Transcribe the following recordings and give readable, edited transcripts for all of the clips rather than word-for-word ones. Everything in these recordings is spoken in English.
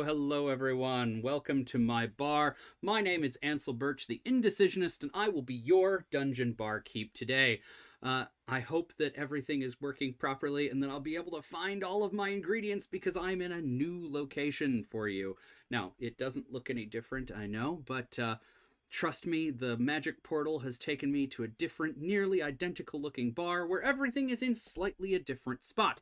Hello, everyone. Welcome to my bar. My name is Ansel Birch, the Indecisionist, and I will be your dungeon barkeep today. I hope that everything is working properly and that I'll be able to find all of my ingredients because I'm in a new location for you. Now, it doesn't look any different, I know, but trust me, the magic portal has taken me to a different, nearly identical looking bar where everything is in slightly a different spot.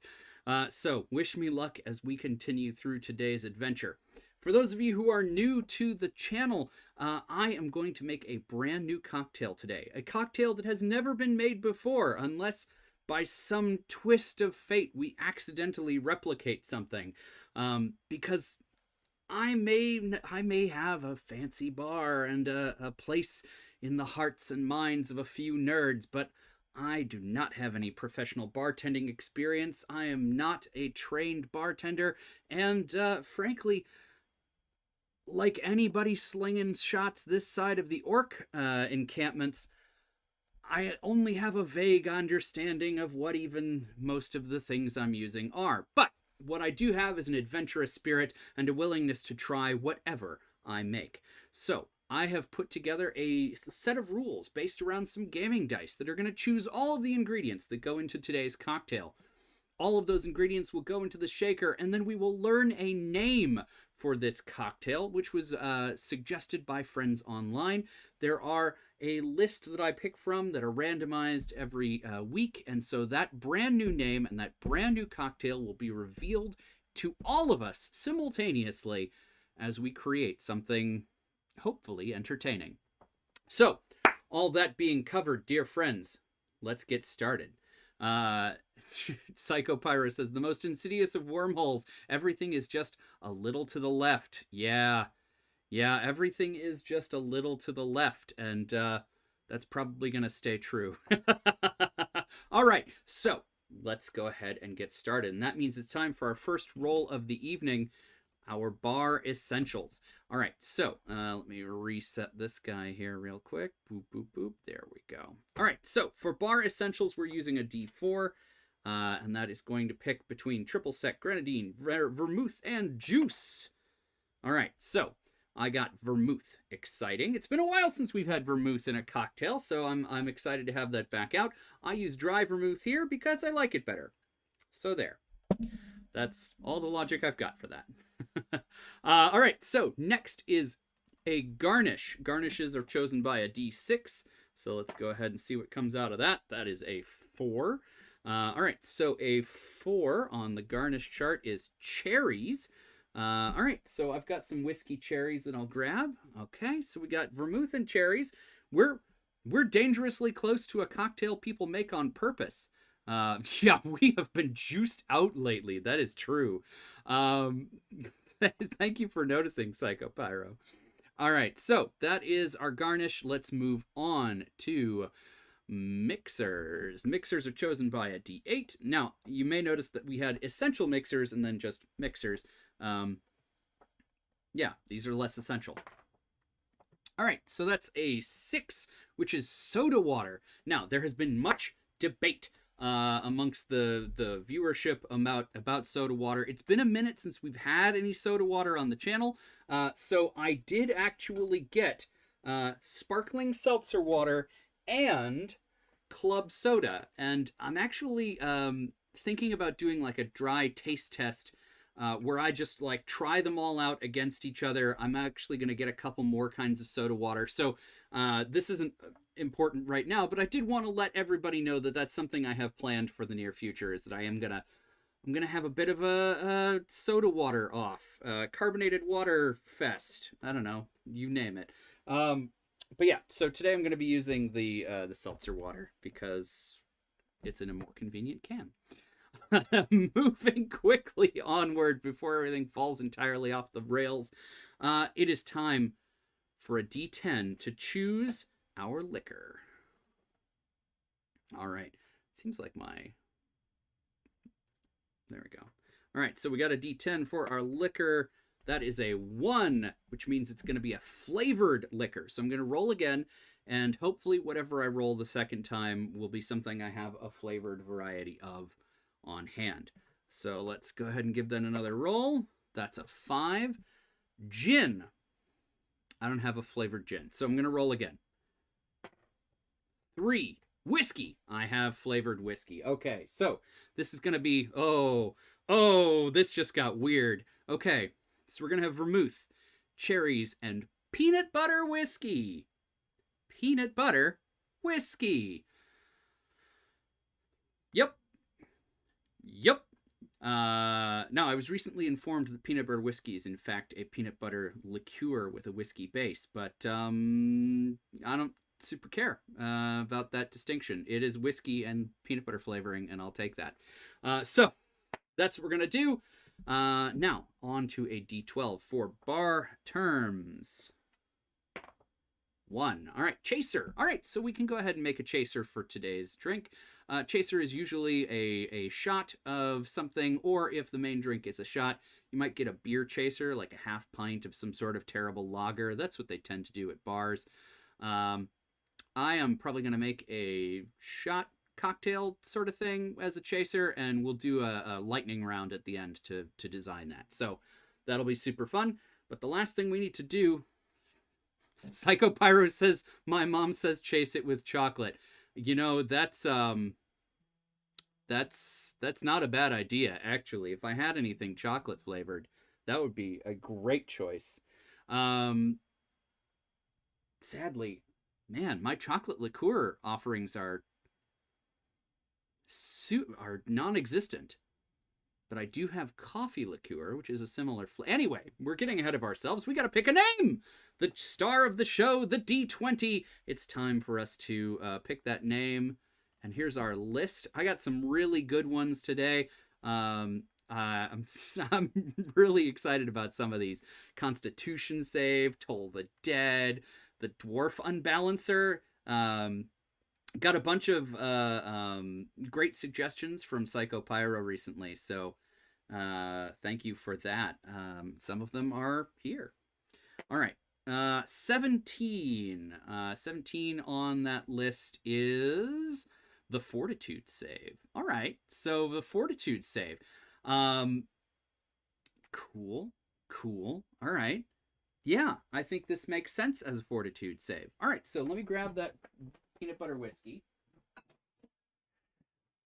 So, wish me luck as we continue through today's adventure. For those of you who are new to the channel, I am going to make a brand new cocktail today. A cocktail that has never been made before, unless by some twist of fate we accidentally replicate something. Because I may have a fancy bar and a place in the hearts and minds of a few nerds, but I do not have any professional bartending experience. I am not a trained bartender, and frankly, like anybody slinging shots this side of the orc encampments, I only have a vague understanding of what even most of the things I'm using are. But what I do have is an adventurous spirit and a willingness to try whatever I make. So, I have put together a set of rules based around some gaming dice that are going to choose all of the ingredients that go into today's cocktail. all of those ingredients will go into the shaker, and then we will learn a name for this cocktail, which was suggested by friends online. There are a list that I pick from that are randomized every week, and so that brand new name and that brand new cocktail will be revealed to all of us simultaneously as we create something hopefully entertaining. So, all that being covered, dear friends, let's get started. Psycho Pyro says, the most insidious of wormholes. Everything is just a little to the left. Yeah, everything is just a little to the left, and that's probably going to stay true. All right, so let's go ahead and get started. And that means it's time for our first roll of the evening, our bar essentials. All right, so let me reset this guy here real quick. Boop, boop, boop. There we go. All right, so for bar essentials, we're using a D4, and that is going to pick between triple sec, grenadine, vermouth, and juice. All right, so I got vermouth. Exciting. It's been a while since we've had vermouth in a cocktail, so I'm excited to have that back out. I use dry vermouth here because I like it better. So there. That's all the logic I've got for that. All right, so next is a garnish. Garnishes are chosen by a D6, so let's go ahead and see what comes out of that. That is a 4. All right, so a 4 on the garnish chart is cherries. All right, so I've got some whiskey cherries that I'll grab. Okay, so we got vermouth and cherries. We're dangerously close to a cocktail people make on purpose. Yeah, we have been juiced out lately. That is true. Thank you for noticing, Psycho Pyro. All right, so that is our garnish. Let's move on to mixers. Mixers are chosen by a D8. Now, you may notice that we had essential mixers and then just mixers. Yeah, these are less essential. All right, so that's a 6, which is soda water. Now, there has been much debate amongst the viewership about soda water. It's been a minute since we've had any soda water on the channel, so I did actually get sparkling seltzer water and club soda, and I'm actually thinking about doing like a dry taste test where I just like try them all out against each other. I'm actually going to get a couple more kinds of soda water, so this isn't important right now, but I did want to let everybody know that that's something I have planned for the near future, is that I'm gonna have a bit of a soda water off, carbonated water fest. I don't know, you name it. But yeah, so today I'm gonna be using the seltzer water because it's in a more convenient can. Moving quickly onward before everything falls entirely off the rails, it is time for a D10 to choose our liquor. All right. Seems like there we go. All right, so we got a D10 for our liquor. That is a 1, which means it's going to be a flavored liquor. So I'm going to roll again, and hopefully whatever I roll the second time will be something I have a flavored variety of on hand. So let's go ahead and give that another roll. That's a 5. Gin. I don't have a flavored gin, so I'm going to roll again. 3. Whiskey. I have flavored whiskey. Okay, so this is going to be, oh, this just got weird. Okay, so we're going to have vermouth, cherries, and peanut butter whiskey. Peanut butter whiskey. Yep. Now, I was recently informed that peanut butter whiskey is, in fact, a peanut butter liqueur with a whiskey base, but I don't super care about that distinction. It is whiskey and peanut butter flavoring, and I'll take that. So that's what we're going to do. Now, on to a D12 for bar terms. 1. All right, chaser. All right, so we can go ahead and make a chaser for today's drink. Chaser is usually a shot of something, or if the main drink is a shot, you might get a beer chaser, like a half pint of some sort of terrible lager. That's what they tend to do at bars. I am probably going to make a shot cocktail sort of thing as a chaser, and we'll do a lightning round at the end to design that. So that'll be super fun. But the last thing we need to do, Psycho Pyro says, my mom says chase it with chocolate. You know, that's That's not a bad idea, actually. If I had anything chocolate flavored, that would be a great choice. Um, Sadly, man, my chocolate liqueur offerings are non-existent. But I do have coffee liqueur, which is a similar Anyway, we're getting ahead of ourselves. We got to pick a name. The star of the show, the D20. It's time for us to pick that name. And here's our list. I got some really good ones today. I'm really excited about some of these. Constitution Save, Toll the Dead, the Dwarf Unbalancer. Got a bunch of great suggestions from Psycho Pyro recently, so thank you for that. Some of them are here. All right. 17. 17 on that list is the Fortitude Save. All right. So the Fortitude Save. Cool. Cool. All right. Yeah, I think this makes sense as a Fortitude Save. All right. So let me grab that peanut butter whiskey.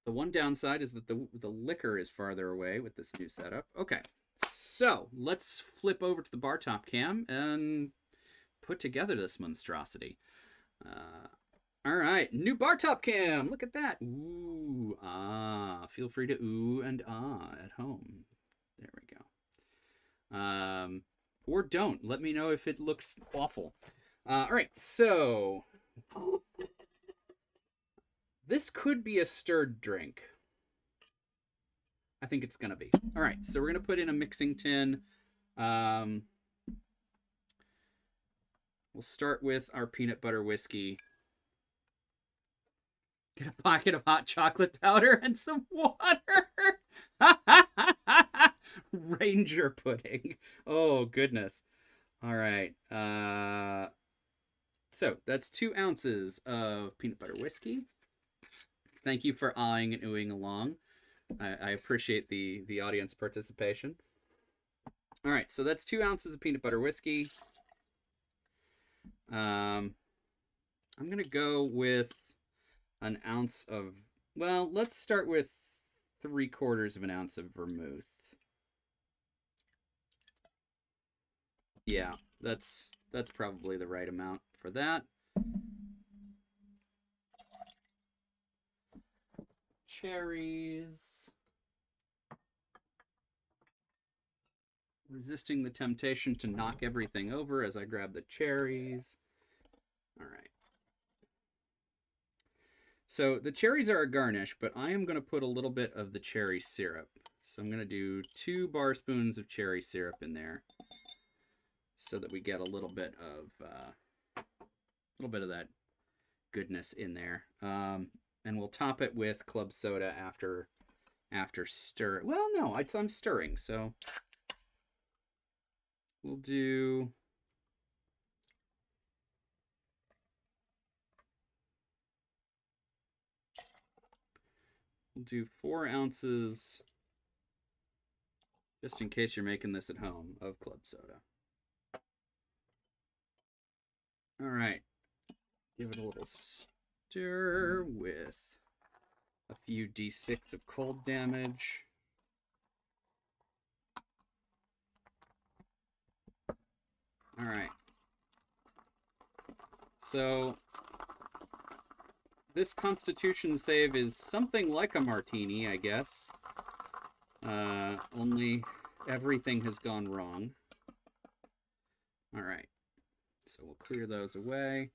The one downside is that the liquor is farther away with this new setup. Okay, so let's flip over to the bar top cam and put together this monstrosity. All right, new bar top cam. Look at that. Ooh, ah. Feel free to ooh and ah at home. There we go. Or don't. Let me know if it looks awful. All right, so this could be a stirred drink. I think it's going to be. All right, so we're going to put in a mixing tin. We'll start with our peanut butter whiskey. Get a pocket of hot chocolate powder and some water. Ranger pudding. Oh, goodness. All right. So that's 2 ounces of peanut butter whiskey. Thank you for eyeing and oohing along. I appreciate the audience participation. All right, so that's 2 ounces of peanut butter whiskey. I'm going to go with an ounce of, well, let's start with 3/4 of an ounce of vermouth. Yeah, that's probably the right amount for that. Cherries. Resisting the temptation to knock everything over as I grab the cherries. All right. So the cherries are a garnish, but I am going to put a little bit of the cherry syrup. So I'm going to do 2 bar spoons of cherry syrup in there, so that we get a little bit of that goodness in there. And we'll top it with club soda after stir. Well, no, I'm stirring, so we'll do. We'll do 4 ounces, just in case you're making this at home, of club soda. All right. Give it a little stir with a few d6 of cold damage. All right. So this Constitution save is something like a martini, I guess. Only everything has gone wrong. All right. So we'll clear those away.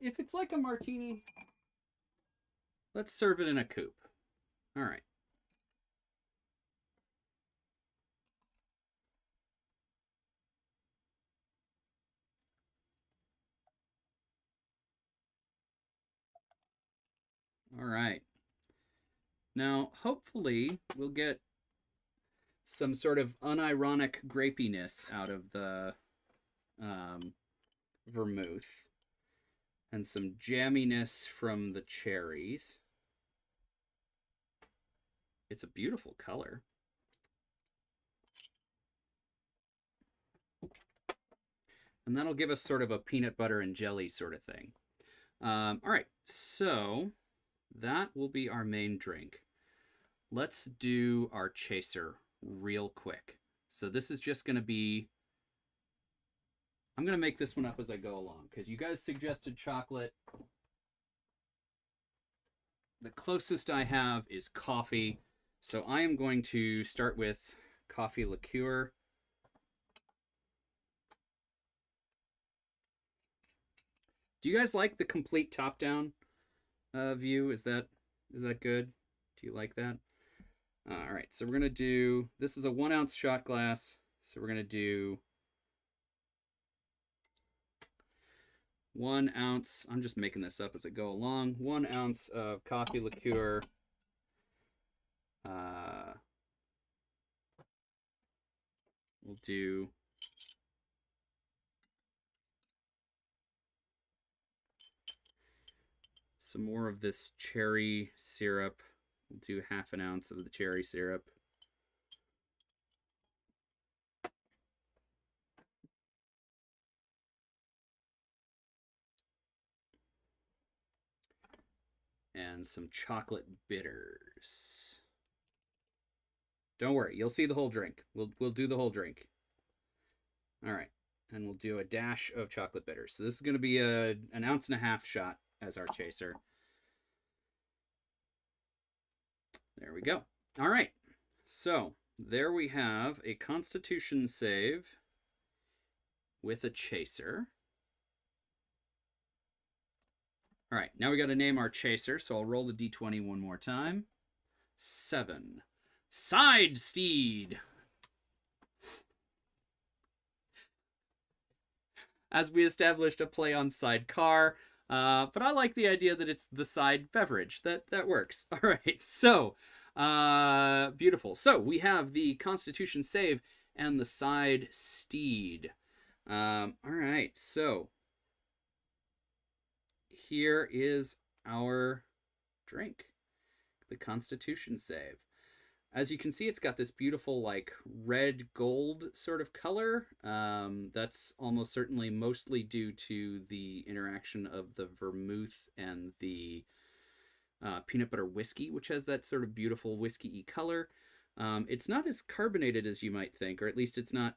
If it's like a martini, let's serve it in a coupe. All right. All right. Now, hopefully, we'll get some sort of unironic grapiness out of the vermouth, and some jamminess from the cherries. It's a beautiful color. And that'll give us sort of a peanut butter and jelly sort of thing. All right, so that will be our main drink. Let's do our chaser real quick. So this is just going to be... I'm going to make this one up as I go along, because you guys suggested chocolate. The closest I have is coffee. So I am going to start with coffee liqueur. Do you guys like the complete top-down view? Is that good? Do you like that? All right, so we're going to do... This is a 1 ounce shot glass. So we're going to do 1 ounce. I'm just making this up as I go along. 1 ounce of coffee liqueur. We'll do some more of this cherry syrup. We'll do 1/2 ounce of the cherry syrup. And some chocolate bitters. Don't worry, you'll see the whole drink. We'll do the whole drink. All right, and we'll do a dash of chocolate bitters. So this is going to be an 1.5 ounce shot as our chaser. There we go. All right, so there we have a Constitution save with a chaser. All right, now we got to name our chaser, so I'll roll the d20 one more time. 7. Side Steed. As we established, a play on side car, but I like the idea that it's the side beverage. That works. All right, so beautiful. So we have the Constitution save and the side steed. All right, so here is our drink, the Constitution save. As you can see, it's got this beautiful, like, red gold sort of color. That's almost certainly mostly due to the interaction of the vermouth and the peanut butter whiskey, which has that sort of beautiful whiskey-y color. It's not as carbonated as you might think, or at least it's not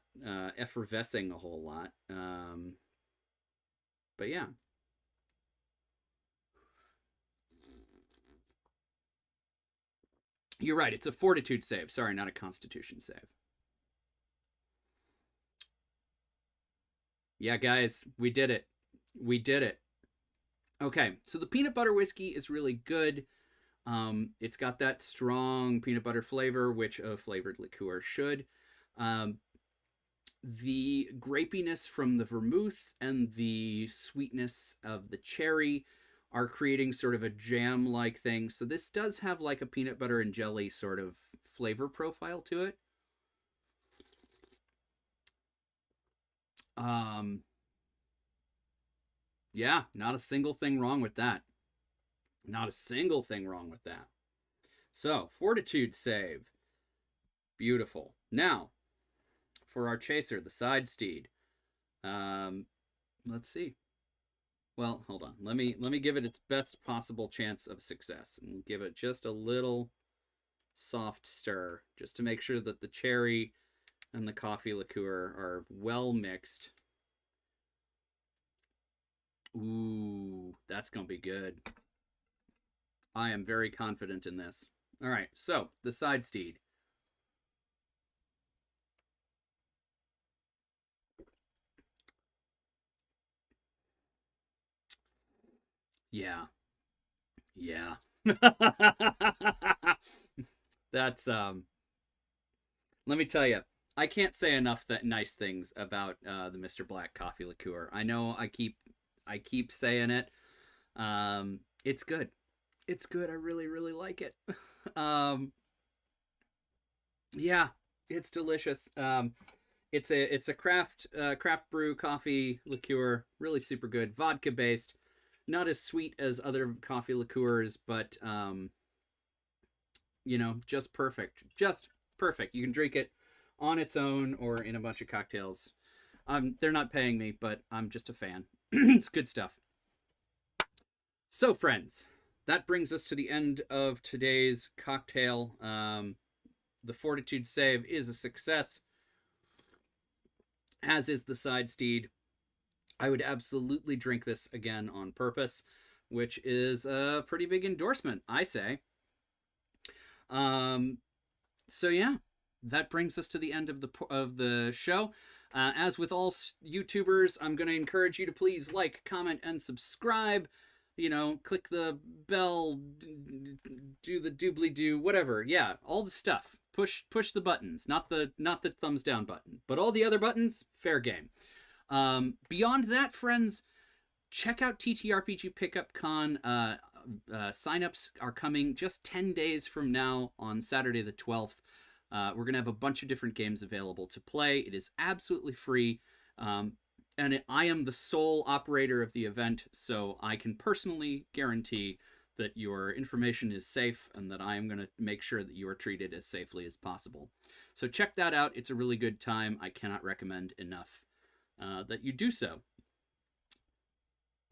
effervescing a whole lot. But yeah. You're right, it's a fortitude save. Sorry, not a constitution save. Yeah, guys, we did it. We did it. Okay, so the peanut butter whiskey is really good. It's got that strong peanut butter flavor, which a flavored liqueur should. The grapiness from the vermouth and the sweetness of the cherry are creating sort of a jam-like thing. So this does have like a peanut butter and jelly sort of flavor profile to it. Yeah, not a single thing wrong with that. Not a single thing wrong with that. So, fortitude save. Beautiful. Now, for our chaser, the side steed. Let's see. Well, hold on. Let me give it its best possible chance of success and give it just a little soft stir just to make sure that the cherry and the coffee liqueur are well mixed. Ooh, that's going to be good. I am very confident in this. All right, so the side steed. Yeah. Yeah. That's let me tell you, I can't say enough nice things about the Mr. Black coffee liqueur. I know I keep saying it. It's good. It's good. I really, really like it. Yeah, it's delicious. It's a craft brew coffee liqueur, really super good, vodka based, not as sweet as other coffee liqueurs, but you know, just perfect, just perfect. You can drink it on its own or in a bunch of cocktails. They're not paying me, but I'm just a fan. It's good stuff. So, friends, that brings us to the end of today's cocktail. The Fortitude save is a success, as is the Side Steed. I would absolutely drink this again on purpose, which is a pretty big endorsement, I say. Um, so yeah, that brings us to the end of the show. As with all YouTubers, I'm going to encourage you to please like, comment, and subscribe. You know, click the bell, do the doobly doo, whatever. Yeah, all the stuff. Push the buttons, not the thumbs down button, but all the other buttons. Fair game. Beyond that, friends, check out TTRPG Pickup Con. Signups are coming just 10 days from now on Saturday the 12th. We're going to have a bunch of different games available to play. It is absolutely free. I am the sole operator of the event, so I can personally guarantee that your information is safe and that I am going to make sure that you are treated as safely as possible. So check that out. It's a really good time. I cannot recommend enough that you do so.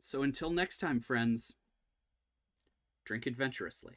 So until next time, friends, drink adventurously.